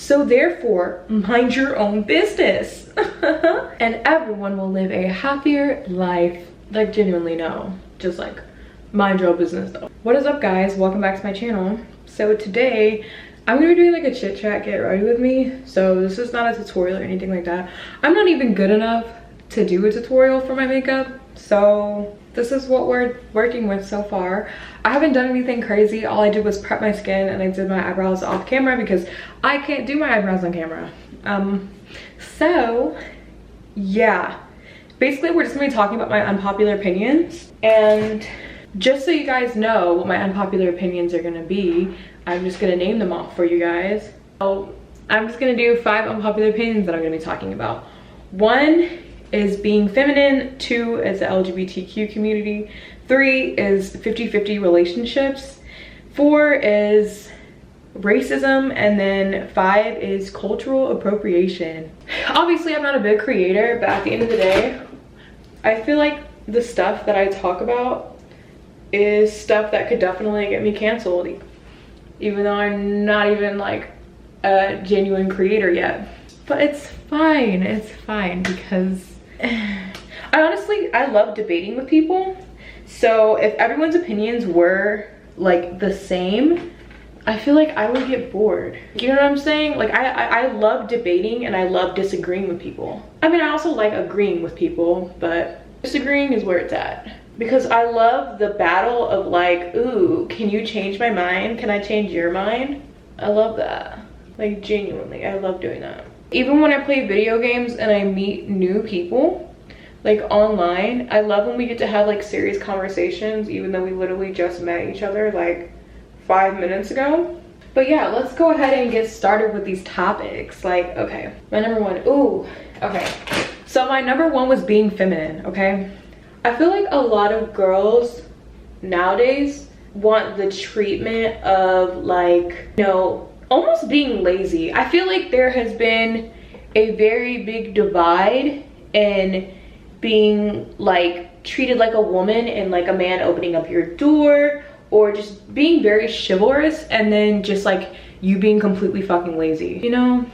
So therefore, mind your own business. And everyone will live a happier life. Like, genuinely, no. Just like, mind your own business though. What is up, guys? Welcome back to my channel. So today, I'm gonna be doing like a chit chat, get ready with me. So this is not a tutorial or anything like that. I'm not even good enough to do a tutorial for my makeup. So this is what we're working with so far. I haven't done anything crazy. All I did was prep my skin and I did my eyebrows off camera because I can't do my eyebrows on camera. So yeah, basically we're just gonna be talking about my unpopular opinions. And just so you guys know what my unpopular opinions are gonna be, I'm just gonna name them off for you guys. So I'm just gonna do 5 unpopular opinions that I'm gonna be talking about. 1 is being feminine, 2 is the LGBTQ community, 3 is 50-50 relationships, 4 is racism, and then 5 is cultural appropriation. Obviously, I'm not a big creator, but at the end of the day, I feel like the stuff that I talk about is stuff that could definitely get me canceled, even though I'm not even like a genuine creator yet. But it's fine because I love debating with people. So if everyone's opinions were like the same, I feel like I would get bored. You know what I'm saying? Like I love debating and I love disagreeing with people. I mean, I also like agreeing with people, but disagreeing is where it's at. Because I love the battle of like, ooh, can you change my mind? Can I change your mind? I love that. Like, genuinely, I love doing that. Even when I play video games and I meet new people, like online, I love when we get to have like serious conversations, even though we literally just met each other like 5 minutes ago. But yeah, let's go ahead and get started with these topics. Like, okay, my number 1, ooh, okay. So my number 1 was being feminine, okay? I feel like a lot of girls nowadays want the treatment of like, you know, almost being lazy. I feel like there has been a very big divide in being like treated like a woman and like a man opening up your door, or just being very chivalrous and then just like you being completely fucking lazy. You know,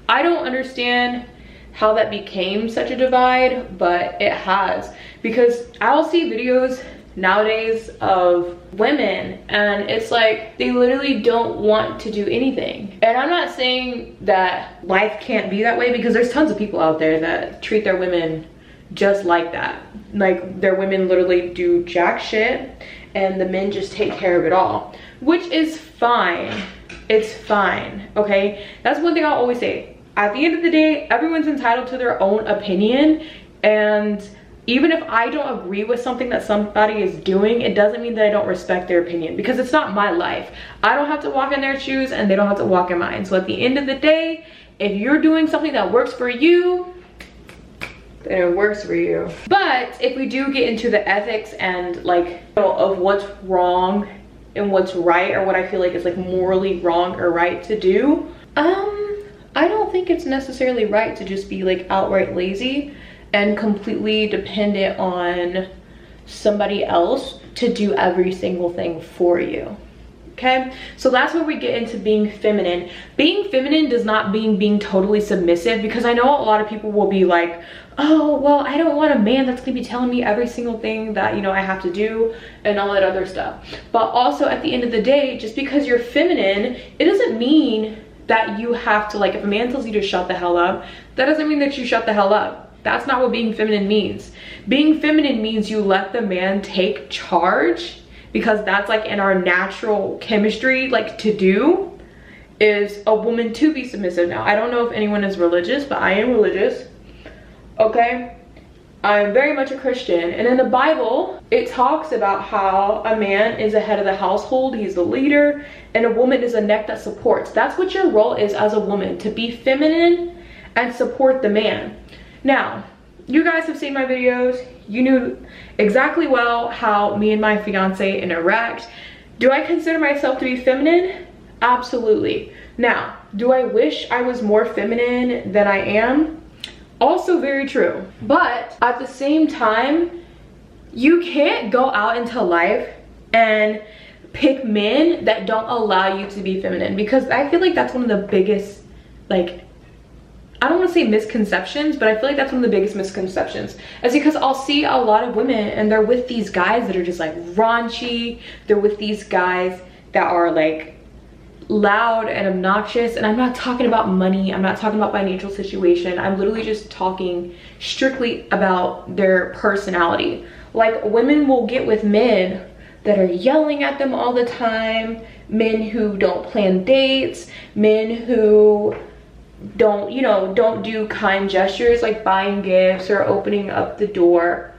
I don't understand how that became such a divide, but it has, because I'll see videos nowadays of women and it's like they literally don't want to do anything. And I'm not saying that life can't be that way, because there's tons of people out there that treat their women just like that. Like their women literally do jack shit and the men just take care of it all, which is fine. It's fine, okay? That's one thing I'll always say. At the end of the day, everyone's entitled to their own opinion, and even if I don't agree with something that somebody is doing, it doesn't mean that I don't respect their opinion, because it's not my life. I don't have to walk in their shoes and they don't have to walk in mine. So at the end of the day, if you're doing something that works for you, then it works for you. But if we do get into the ethics and like, you know, of what's wrong and what's right, or what I feel like is like morally wrong or right to do, I don't think it's necessarily right to just be like outright lazy and completely dependent on somebody else to do every single thing for you. Okay, so that's where we get into being feminine. Being feminine does not mean being totally submissive, because I know a lot of people will be like, oh, well, I don't want a man that's gonna be telling me every single thing that, you know, I have to do and all that other stuff. But also at the end of the day, just because you're feminine, it doesn't mean that you have to, like, if a man tells you to shut the hell up, that doesn't mean that you shut the hell up. That's not what being feminine means. Being feminine means you let the man take charge, because that's like in our natural chemistry, like to do, is a woman to be submissive. Now, I don't know if anyone is religious, but I am religious, okay? I'm very much a Christian, and in the Bible, it talks about how a man is the head of the household, he's the leader, and a woman is a neck that supports. That's what your role is as a woman, to be feminine and support the man. Now, you guys have seen my videos. You knew exactly well how me and my fiance interact. Do I consider myself to be feminine? Absolutely. Now, do I wish I was more feminine than I am? Also very true. But at the same time, you can't go out into life and pick men that don't allow you to be feminine, because I feel like that's one of the biggest like, I don't want to say misconceptions, but I feel like that's one of the biggest misconceptions. Is because I'll see a lot of women and they're with these guys that are just like raunchy. They're with these guys that are like loud and obnoxious. And I'm not talking about money. I'm not talking about financial situation. I'm literally just talking strictly about their personality. Like, women will get with men that are yelling at them all the time. Men who don't plan dates. Men who don't, you know, don't do kind gestures like buying gifts or opening up the door.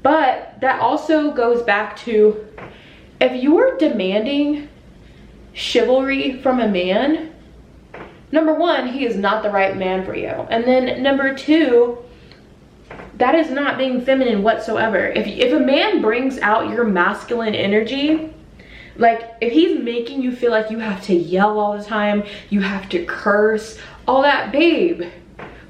But that also goes back to, if you're demanding chivalry from a man, number one, he is not the right man for you. And then number two, that is not being feminine whatsoever. If a man brings out your masculine energy, like if he's making you feel like you have to yell all the time, you have to curse, all that, babe,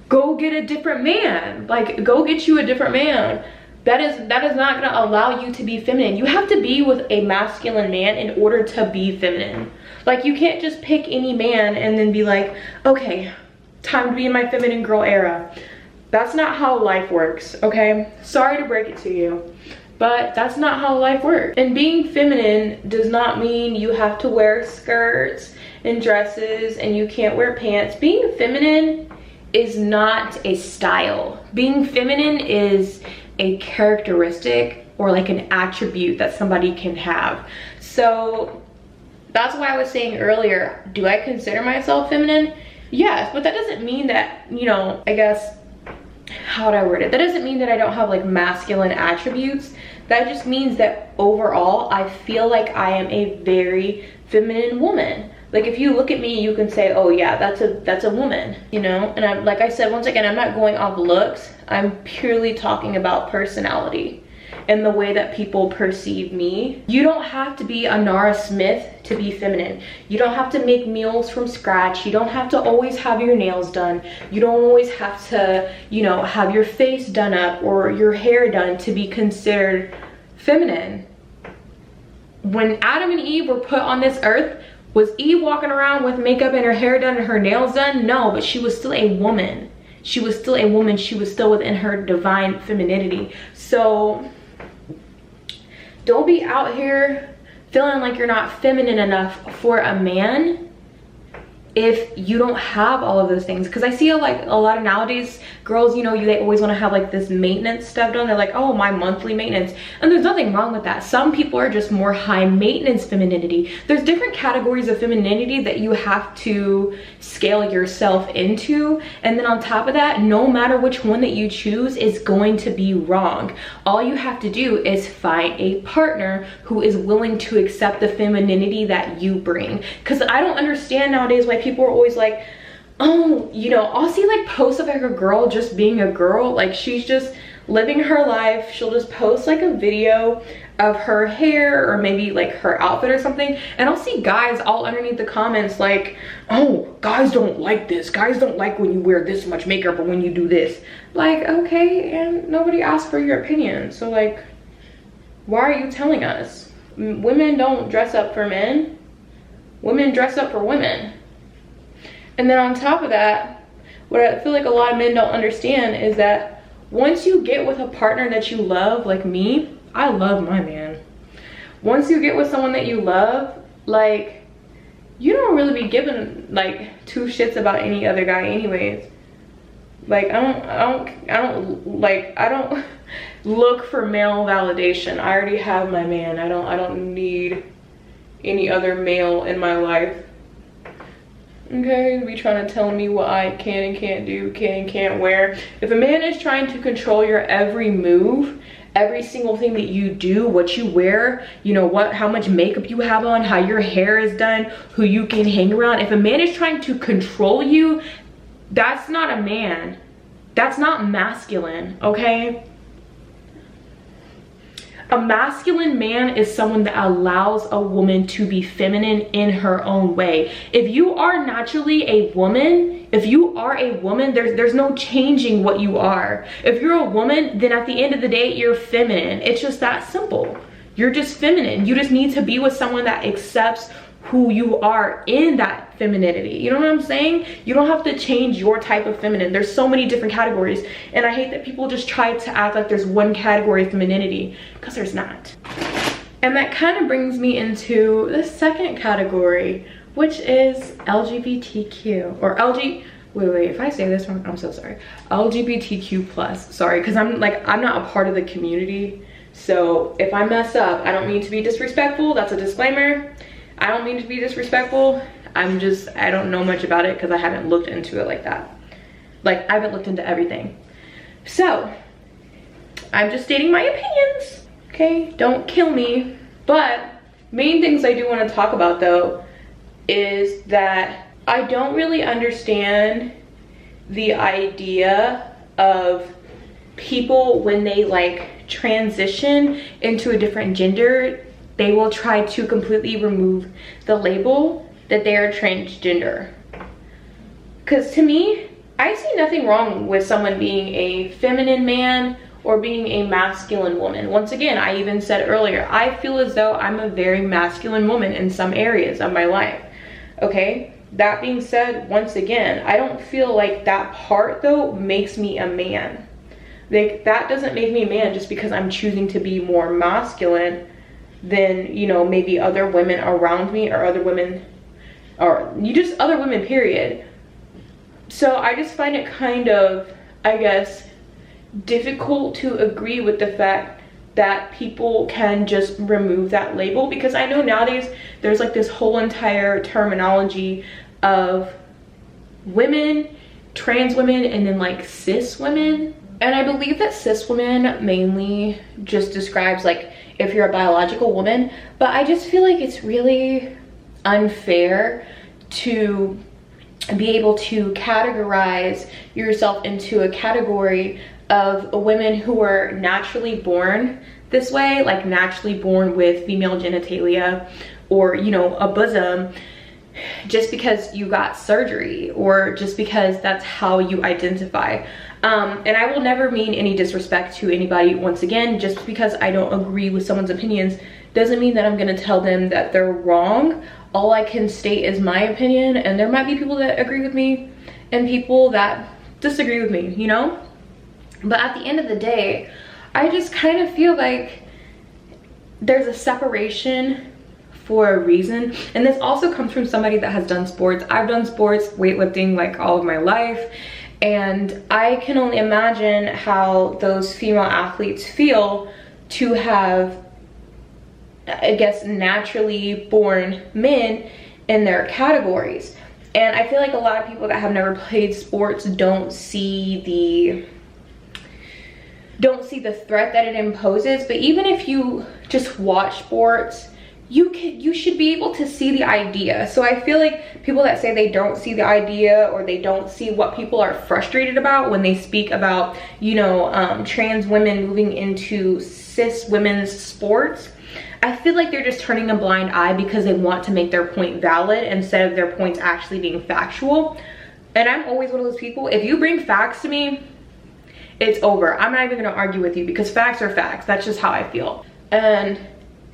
go get a different man. Like, go get you a different man. That is not gonna allow you to be feminine. You have to be with a masculine man in order to be feminine. Like, you can't just pick any man and then be like, okay, time to be in my feminine girl era. That's not how life works, okay? Sorry to break it to you, but that's not how life works. And being feminine does not mean you have to wear skirts and dresses and you can't wear pants. Being feminine is not a style. Being feminine is a characteristic or like an attribute that somebody can have. So that's why I was saying earlier, do I consider myself feminine? Yes, but that doesn't mean that, you know, I guess, how would I word it? That doesn't mean that I don't have like masculine attributes. That just means that overall, I feel like I am a very feminine woman. Like, if you look at me, you can say, oh yeah, that's a woman, you know? And I'm, like I said, once again, I'm not going off looks. I'm purely talking about personality and the way that people perceive me. You don't have to be a Nara Smith to be feminine. You don't have to make meals from scratch. You don't have to always have your nails done. You don't always have to, you know, have your face done up or your hair done to be considered feminine. When Adam and Eve were put on this earth, was Eve walking around with makeup and her hair done and her nails done? No, but she was still a woman. She was still a woman. She was still within her divine femininity. So don't be out here feeling like you're not feminine enough for a man if you don't have all of those things. Because I see like a lot of nowadays girls, you know, they always want to have like this maintenance stuff done. They're like, oh, my monthly maintenance. And there's nothing wrong with that. Some people are just more high maintenance femininity. There's different categories of femininity that you have to scale yourself into. And then on top of that, no matter which one that you choose is going to be wrong. All you have to do is find a partner who is willing to accept the femininity that you bring. Because I don't understand nowadays why people are always like, oh, you know, I'll see like posts of like a girl just being a girl, like she's just living her life. She'll just post like a video of her hair or maybe like her outfit or something, and I'll see guys all underneath the comments like, oh, guys don't like this, guys don't like when you wear this much makeup or when you do this. Like, okay, and nobody asked for your opinion, so like, why are you telling us? Women don't dress up for men, women dress up for women. And then on top of that, what I feel like a lot of men don't understand is that once you get with a partner that you love, like me, I love my man. Once you get with someone that you love, like, you don't really be giving like two shits about any other guy anyways. Like, I don't look for male validation. I already have my man. I don't need any other male in my life. Okay, be trying to tell me what I can and can't do, can and can't wear. If a man is trying to control your every move, every single thing that you do, what you wear, you know, how much makeup you have on, how your hair is done, who you can hang around. If a man is trying to control you, that's not a man. That's not masculine, okay? A masculine man is someone that allows a woman to be feminine in her own way. If you are naturally a woman, there's no changing what you are. If you're a woman, then at the end of the day, you're feminine. It's just that simple. You're just feminine. You just need to be with someone that accepts who you are in that femininity. You know what I'm saying? You don't have to change your type of feminine. There's so many different categories, and I hate that people just try to act like there's one category of femininity, because there's not. And that kind of brings me into the second category, which is LGBTQ, or wait, if I say this wrong, I'm so sorry. LGBTQ plus, sorry, because I'm not a part of the community. So if I mess up, I don't mean to be disrespectful. That's a disclaimer. I don't mean to be disrespectful. I don't know much about it because I haven't looked into it like that. Like, I haven't looked into everything. So, I'm just stating my opinions, okay? Don't kill me. But, main things I do want to talk about, though, is that I don't really understand the idea of people when they, like, transition into a different gender. They will try to completely remove the label that they are transgender. Because to me, I see nothing wrong with someone being a feminine man or being a masculine woman. Once again, I even said earlier, I feel as though I'm a very masculine woman in some areas of my life, okay? That being said, once again, I don't feel like that part, though, makes me a man. Like, that doesn't make me a man just because I'm choosing to be more masculine than, you know, maybe other women around me, or other women, or just other women, period. So I just find it kind of, I guess, difficult to agree with the fact that people can just remove that label, because I know nowadays there's like this whole entire terminology of women, trans women, and then like cis women. And I believe that cis women mainly just describes like if you're a biological woman, but I just feel like it's really unfair to be able to categorize yourself into a category of women who are naturally born this way, like naturally born with female genitalia, or, you know, a bosom, just because you got surgery, or just because that's how you identify. And I will never mean any disrespect to anybody. Once again, just because I don't agree with someone's opinions doesn't mean that I'm gonna tell them that they're wrong. All I can state is my opinion, and there might be people that agree with me and people that disagree with me, you know? But at the end of the day, I just kind of feel like there's a separation for a reason. And this also comes from somebody that has done sports. I've done sports, weightlifting, like all of my life. And I can only imagine how those female athletes feel to have, I guess, naturally born men in their categories. And I feel like a lot of people that have never played sports don't see the threat that it imposes. But even if you just watch sports, you should be able to see the idea. So I feel like people that say they don't see the idea, or they don't see what people are frustrated about when they speak about, you know, trans women moving into cis women's sports, I feel like they're just turning a blind eye because they want to make their point valid instead of their points actually being factual. And I'm always one of those people, if you bring facts to me, it's over. I'm not even gonna argue with you, because facts are facts. That's just how I feel. And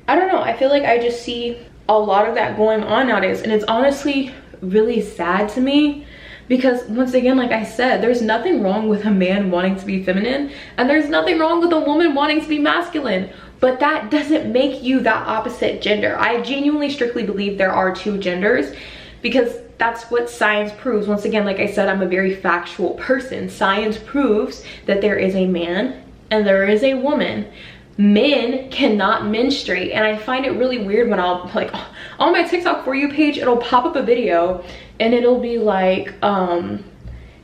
I don't know, I feel like I just see a lot of that going on nowadays, and it's honestly really sad to me, because once again, like I said, there's nothing wrong with a man wanting to be feminine, and there's nothing wrong with a woman wanting to be masculine, but that doesn't make you that opposite gender. I genuinely strictly believe there are two genders, because that's what science proves. Once again, like I said, I'm a very factual person. Science proves that there is a man and there is a woman. Men cannot menstruate, and I find it really weird when I'll, like, on my TikTok For You page, it'll pop up a video and it'll be like, oh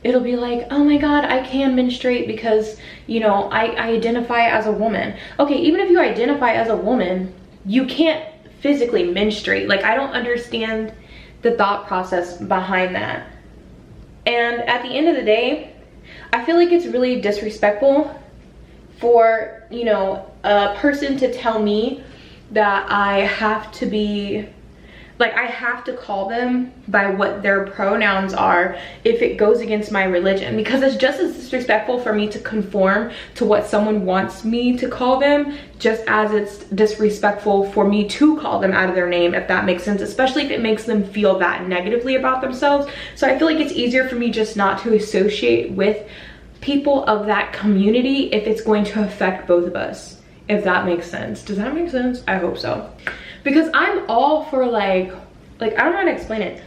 my god, I can menstruate because, you know, I identify as a woman. Okay, even if you identify as a woman, you can't physically menstruate. Like, I don't understand the thought process behind that. And at the end of the day, I feel like it's really disrespectful for, you know, a person to tell me that I have to be Like, I have to call them by what their pronouns are if it goes against my religion, because it's just as disrespectful for me to conform to what someone wants me to call them, just as it's disrespectful for me to call them out of their name, if that makes sense, especially if it makes them feel that negatively about themselves. So I feel like it's easier for me just not to associate with people of that community if it's going to affect both of us, if that makes sense. Does that make sense? I hope so. Because I'm all for like I don't know how to explain it.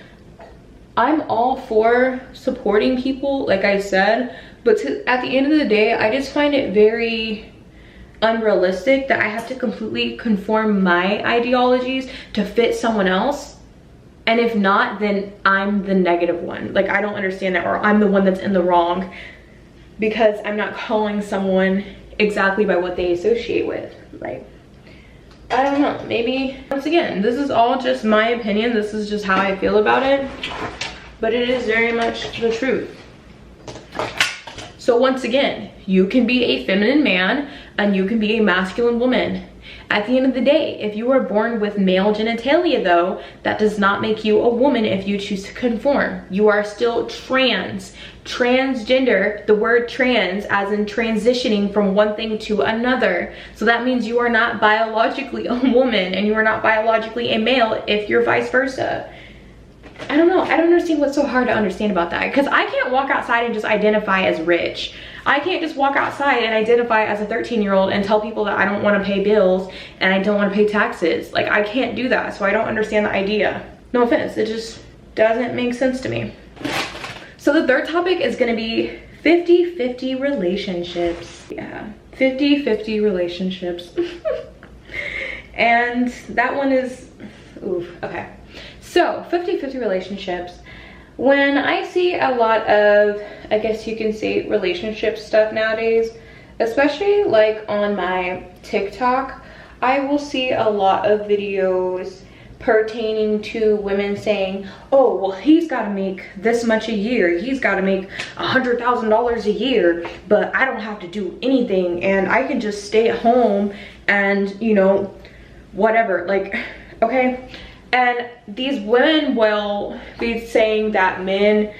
I'm all for supporting people, like I said, but at the end of the day, I just find it very unrealistic that I have to completely conform my ideologies to fit someone else. And if not, then I'm the negative one. Like, I don't understand that, or I'm the one that's in the wrong because I'm not calling someone exactly by what they associate with. Like, I don't know, maybe, once again, this is all just my opinion. This is just how I feel about it, but it is very much the truth. So once again, you can be a feminine man and you can be a masculine woman. At the end of the day, if you are born with male genitalia though, that does not make you a woman if you choose to conform. You are still transgender, the word trans as in transitioning from one thing to another. So that means you are not biologically a woman and you are not biologically a male if you're vice versa. I don't know, I don't understand what's so hard to understand about that, because I can't walk outside and just identify as rich. I can't just walk outside and identify as a 13-year-old and tell people that I don't want to pay bills and I don't want to pay taxes. Like, I can't do that, so I don't understand the idea. No offense, it just doesn't make sense to me. So the third topic is going to be 50-50 relationships. Yeah, 50-50 relationships. And that one is, oof, okay. So 50-50 relationships. When I see a lot of, I guess you can say, relationship stuff nowadays, especially like on my TikTok, I will see a lot of videos pertaining to women saying, oh, well, he's got to make this much a year, he's got to make $100,000 a year, but I don't have to do anything and I can just stay at home and, you know, whatever. Like, okay. And these women will be saying that men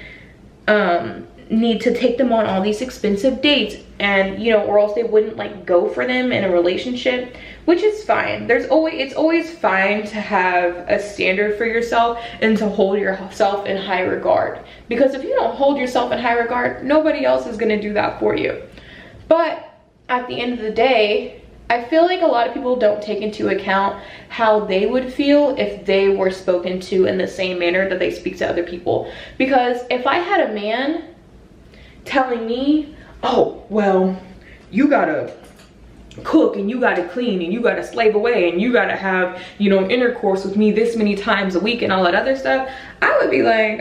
need to take them on all these expensive dates, and, you know, or else they wouldn't like go for them in a relationship, which is fine. It's always fine to have a standard for yourself and to hold yourself in high regard, because if you don't hold yourself in high regard, nobody else is going to do that for you. But at the end of the day, I feel like a lot of people don't take into account how they would feel if they were spoken to in the same manner that they speak to other people. Because if I had a man telling me, oh, well, you gotta cook and you gotta clean and you gotta slave away and you gotta have, you know, intercourse with me this many times a week and all that other stuff, I would be like,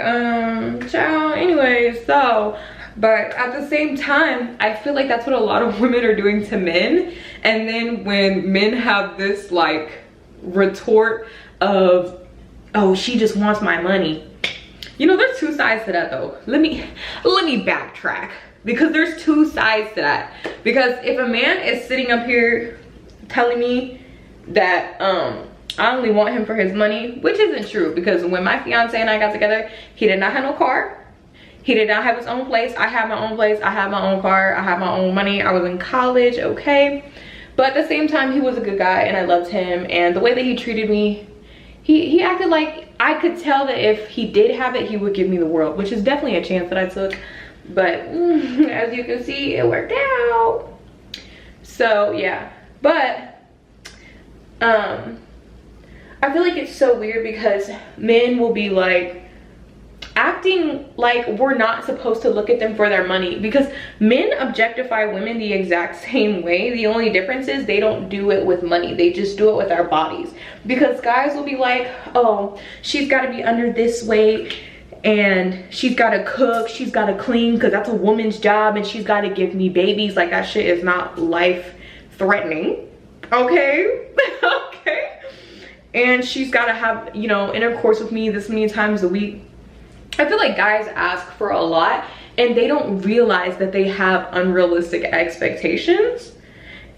ciao, anyways, so. But at the same time, I feel like that's what a lot of women are doing to men. And then when men have this like retort of, oh, she just wants my money. You know, there's two sides to that though. Let me backtrack, because there's two sides to that. Because if a man is sitting up here telling me that I only want him for his money, which isn't true, because when my fiance and I got together, he did not have no car. He did not have his own place. I had my own place. I had my own car. I had my own money. I was in college, okay? But at the same time, he was a good guy and I loved him. And the way that he treated me, he acted like I could tell that if he did have it, he would give me the world, which is definitely a chance that I took. But as you can see, it worked out. So yeah, but I feel like it's so weird because men will be like, acting like we're not supposed to look at them for their money, because men objectify women the exact same way. The only difference is they don't do it with money, they just do it with our bodies. Because guys will be like, oh, she's got to be under this weight and she's got to cook, she's got to clean, because that's a woman's job, and she's got to give me babies. Like, that shit is not life threatening, okay? Okay. And she's got to have, you know, intercourse with me this many times a week. I feel like guys ask for a lot and they don't realize that they have unrealistic expectations.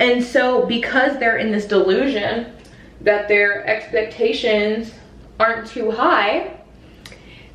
And so because they're in this delusion that their expectations aren't too high,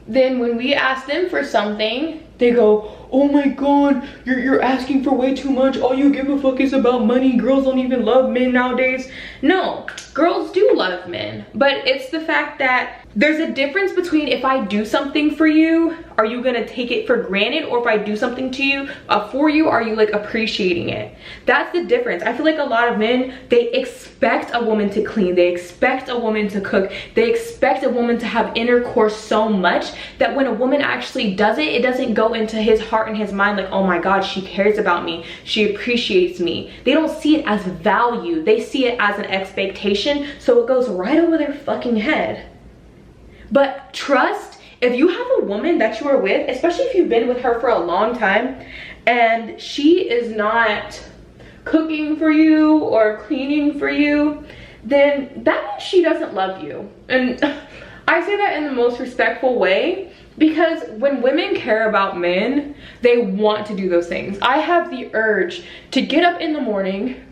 then when we ask them for something, they go, oh my god, you're asking for way too much. All you give a fuck is about money. Girls don't even love men nowadays. No, girls do love men, but it's the fact that there's a difference between if I do something for you, are you gonna take it for granted? Or if I do something to you, for you, are you like appreciating it? That's the difference. I feel like a lot of men, they expect a woman to clean. They expect a woman to cook. They expect a woman to have intercourse so much that when a woman actually does it, it doesn't go into his heart and his mind like, oh my god, she cares about me. She appreciates me. They don't see it as value. They see it as an expectation. So it goes right over their fucking head. But trust, if you have a woman that you are with, especially if you've been with her for a long time, and she is not cooking for you or cleaning for you, then that means she doesn't love you. And I say that in the most respectful way, because when women care about men, they want to do those things. I have the urge to get up in the morning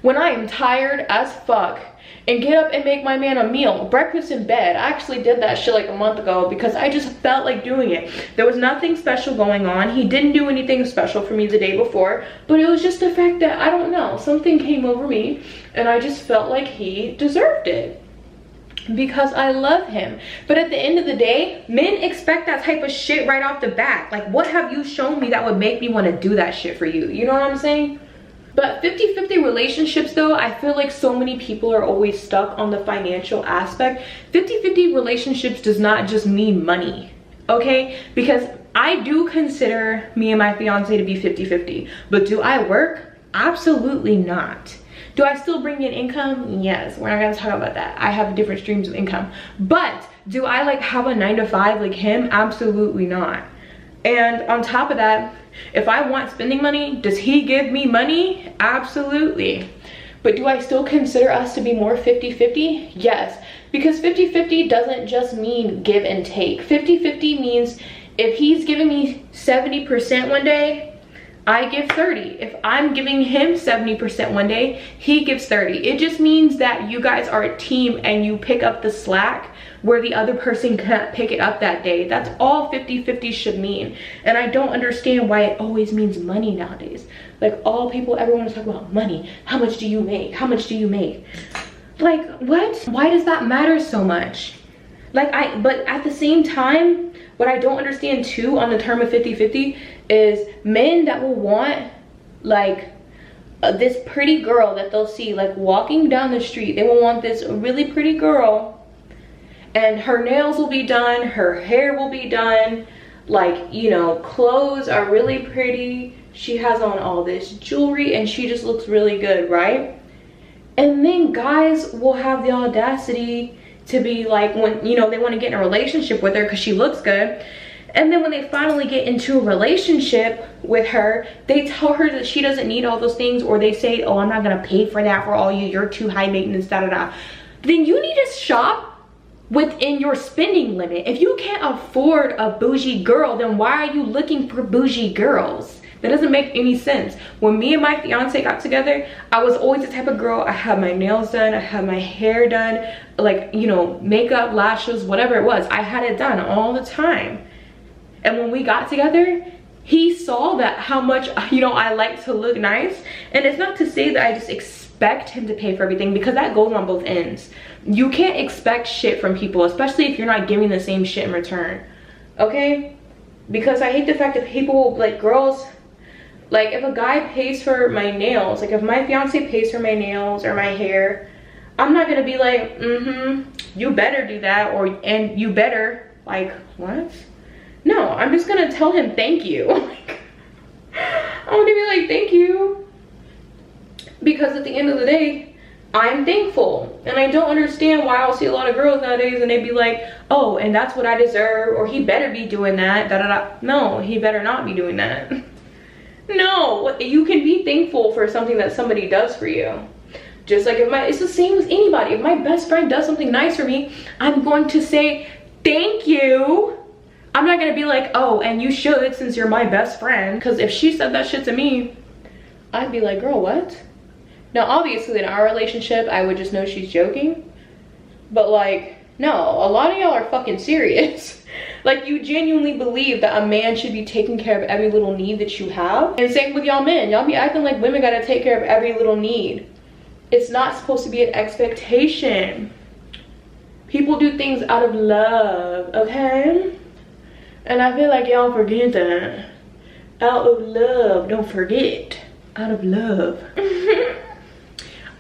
when I am tired as fuck and get up and make my man a meal, breakfast in bed. I actually did that shit like a month ago because I just felt like doing it. There was nothing special going on. He didn't do anything special for me the day before, but it was just the fact that, I don't know, something came over me and I just felt like he deserved it because I love him. But at the end of the day, men expect that type of shit right off the bat. Like, what have you shown me that would make me want to do that shit for you? You know what I'm saying? But 50-50 relationships though, I feel like so many people are always stuck on the financial aspect. 50-50 relationships does not just mean money, okay? Because I do consider me and my fiance to be 50-50. But do I work? Absolutely not. Do I still bring in income? Yes, we're not gonna talk about that. I have different streams of income. But do I like have a 9-to-5 like him? Absolutely not. And on top of that, if I want spending money, does he give me money? Absolutely. But do I still consider us to be more 50-50? Yes, because 50-50 doesn't just mean give and take. 50-50 means if he's giving me 70% one day, I give 30. If I'm giving him 70% one day, he gives 30. It just means that you guys are a team and you pick up the slack where the other person can't pick it up that day. That's all 50-50 should mean. And I don't understand why it always means money nowadays. Like, all people ever want to talk about money. How much do you make? How much do you make? Like, what? Why does that matter so much? Like, but at the same time, what I don't understand too on the term of 50-50 is men that will want like this pretty girl that they'll see like walking down the street. They will want this really pretty girl and her nails will be done, her hair will be done, like, you know, clothes are really pretty, she has on all this jewelry and she just looks really good, right? And then guys will have the audacity to be like, when, you know, they want to get in a relationship with her because she looks good, and then when they finally get into a relationship with her, they tell her that she doesn't need all those things, or they say, oh, I'm not gonna pay for that for all you, you're too high maintenance, da da da. Then you need to shop within your spending limit. If you can't afford a bougie girl, then why are you looking for bougie girls? That doesn't make any sense. When me and my fiance got together, I was always the type of girl, I had my nails done, I had my hair done, like, you know, makeup, lashes, whatever it was, I had it done all the time. And when we got together, he saw that how much, you know, I like to look nice. And it's not to say that I just expect him to pay for everything, because that goes on both ends. You can't expect shit from people, especially if you're not giving the same shit in return, okay? Because I hate the fact that people, like girls, like if a guy pays for my nails, like if my fiance pays for my nails or my hair, I'm not gonna be like, you better do that, or and you better, like, what? No, I'm just gonna tell him thank you. Like, I'm gonna be like, thank you, because at the end of the day, I'm thankful. And I don't understand why I'll see a lot of girls nowadays and they be like, oh, and that's what I deserve, or he better be doing that, da da da. No, he better not be doing that. No, you can be thankful for something that somebody does for you. Just like if it's the same with anybody. If my best friend does something nice for me, I'm going to say thank you. I'm not gonna be like, oh, and you should since you're my best friend. Because if she said that shit to me, I'd be like, girl, what? Now, obviously in our relationship, I would just know she's joking. But like, No, a lot of y'all are fucking serious. Like, you genuinely believe that a man should be taking care of every little need that you have. And same with y'all men. Y'all be acting like women gotta take care of every little need. It's not supposed to be an expectation. People do things out of love, okay? And I feel like y'all forget that. Out of love, don't forget. Out of love.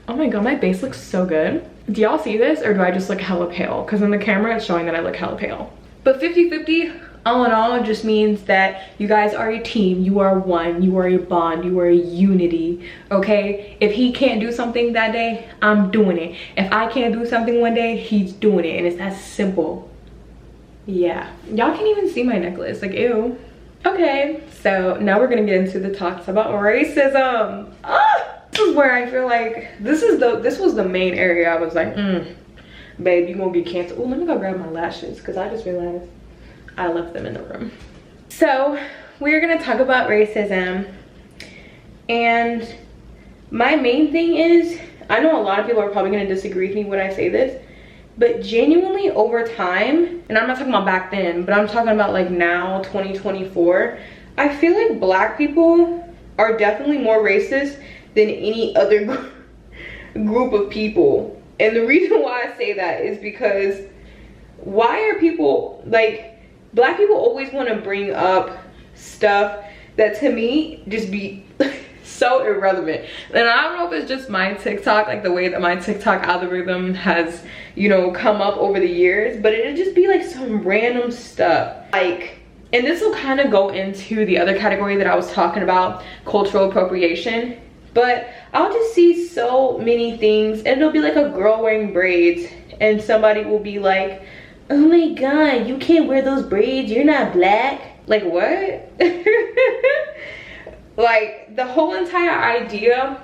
Oh my god, my base looks so good. Do y'all see this, or do I just look hella pale? Because in the camera it's showing that I look hella pale. But 50-50, all in all, just means that you guys are a team, you are one, you are a bond, you are a unity, okay? If he can't do something that day, I'm doing it. If I can't do something one day, he's doing it, and it's that simple. Yeah, y'all can't even see my necklace, like, ew. Okay, so now we're gonna get into the talks about racism. This is where I feel like this was the main area I was like, babe, you gonna get canceled. Oh, let me go grab my lashes, because I just realized I left them in the room. So we're gonna talk about racism, and my main thing is, I know a lot of people are probably gonna disagree with me when I say this, but genuinely over time, and I'm not talking about back then, but I'm talking about like now, 2024, I feel like black people are definitely more racist than any other group of people. And the reason why I say that is because why are people, like, black people always want to bring up stuff that to me just be so irrelevant. And I don't know if it's just my TikTok, like the way that my TikTok algorithm has, you know, come up over the years, but it'd just be like some random stuff. Like, and this will kind of go into the other category that I was talking about, cultural appropriation. But I'll just see so many things, and it'll be like a girl wearing braids, and somebody will be like, oh my god, you can't wear those braids, you're not black. Like, what? Like, the whole entire idea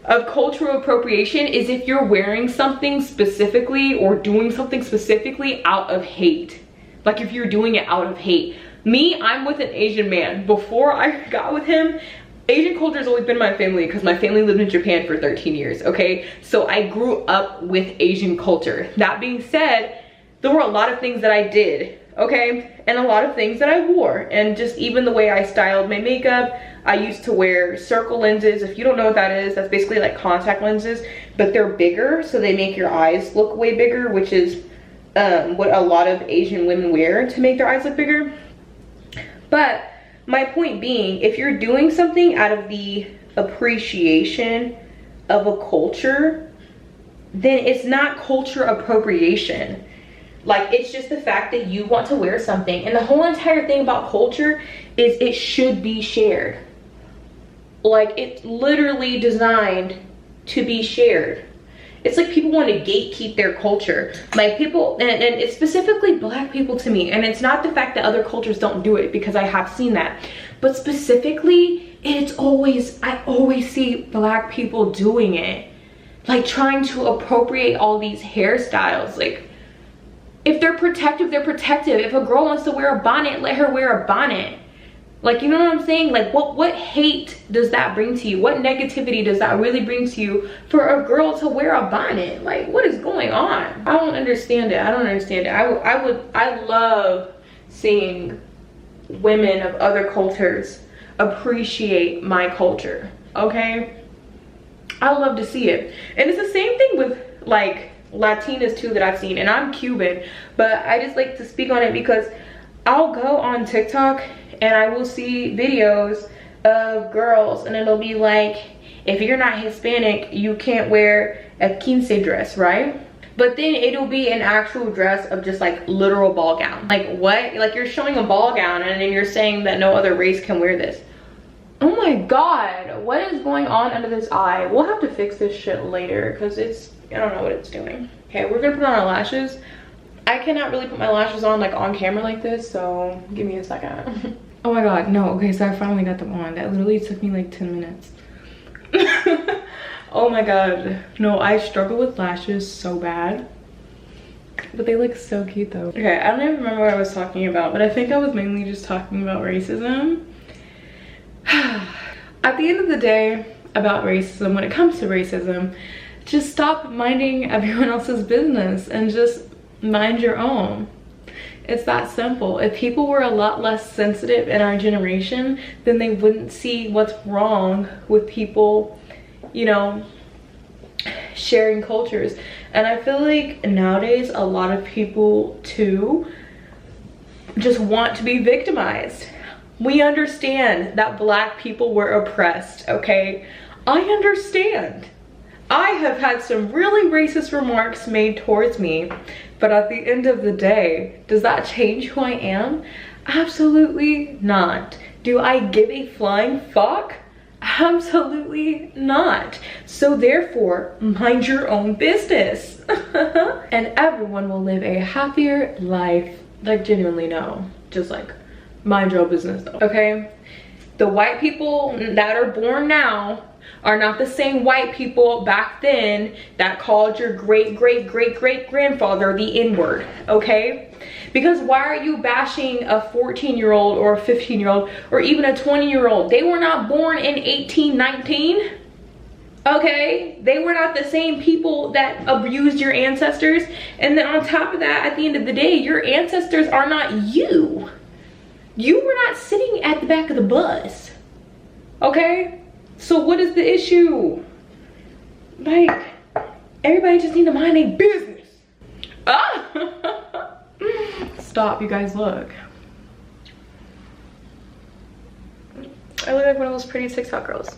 of cultural appropriation is if you're wearing something specifically or doing something specifically out of hate. Like, if you're doing it out of hate. Me, I'm with an Asian man. Before I got with him, Asian culture has always been my family because my family lived in Japan for 13 years, okay? So I grew up with Asian culture. That being said, there were a lot of things that I did, okay? And a lot of things that I wore. And just even the way I styled my makeup, I used to wear circle lenses. If you don't know what that is, that's basically like contact lenses, but they're bigger, so they make your eyes look way bigger, which is what a lot of Asian women wear to make their eyes look bigger. But my point being, if you're doing something out of the appreciation of a culture, then it's not culture appropriation. Like, it's just the fact that you want to wear something. And the whole entire thing about culture is it should be shared. Like, it's literally designed to be shared. It's like people want to gatekeep their culture. Like, people, and it's specifically black people to me, and it's not the fact that other cultures don't do it, because I have seen that, but specifically, I always see black people doing it. Like, trying to appropriate all these hairstyles. Like, if they're protective, they're protective. If a girl wants to wear a bonnet, let her wear a bonnet. Like, you know what I'm saying? Like, what hate does that bring to you? What negativity does that really bring to you for a girl to wear a bonnet? Like, what is going on? I don't understand it. I don't understand it. I love seeing women of other cultures appreciate my culture, okay? I love to see it. And it's the same thing with, like, Latinas too that I've seen. And I'm Cuban, but I just like to speak on it because I'll go on TikTok and I will see videos of girls, and it'll be like, if you're not Hispanic, you can't wear a quince dress, right? But then it'll be an actual dress of just like literal ball gown. Like, what? Like, you're showing a ball gown and then you're saying that no other race can wear this. Oh my god, what is going on under this eye? We'll have to fix this shit later because it's, I don't know what it's doing. Okay, we're gonna put on our lashes. I cannot really put my lashes on like on camera like this, so give me a second. Oh my god, no. Okay, so I finally got them on. That literally took me like 10 minutes. Oh my god. No, I struggle with lashes so bad. But they look so cute though. Okay, I don't even remember what I was talking about, but I think I was mainly just talking about racism. At the end of the day, about racism, when it comes to racism, just stop minding everyone else's business and just mind your own. It's that simple. If people were a lot less sensitive in our generation, then they wouldn't see what's wrong with people, you know, sharing cultures. And I feel like nowadays a lot of people too just want to be victimized. We understand that Black people were oppressed, okay? I understand. I have had some really racist remarks made towards me, but at the end of the day, does that change who I am? Absolutely not. Do I give a flying fuck? Absolutely not. So therefore, mind your own business. And everyone will live a happier life. Like, genuinely, no. Just like, mind your own business though, okay? The white people that are born now are not the same white people back then that called your great-great-great-great-grandfather the N-word, okay? Because why are you bashing a 14-year-old or a 15-year-old or even a 20-year-old? They were not born in 1819, okay? They were not the same people that abused your ancestors. And then on top of that, at the end of the day, your ancestors are not you. You were not sitting at the back of the bus, okay? So what is the issue? Like, everybody just need to mind their business. Ah! Stop, you guys, look. I look like one of those pretty TikTok girls.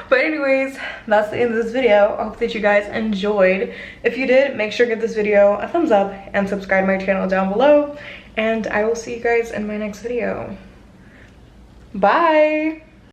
But anyways, that's the end of this video. I hope that you guys enjoyed. If you did, make sure to give this video a thumbs up and subscribe to my channel down below. And I will see you guys in my next video. Bye!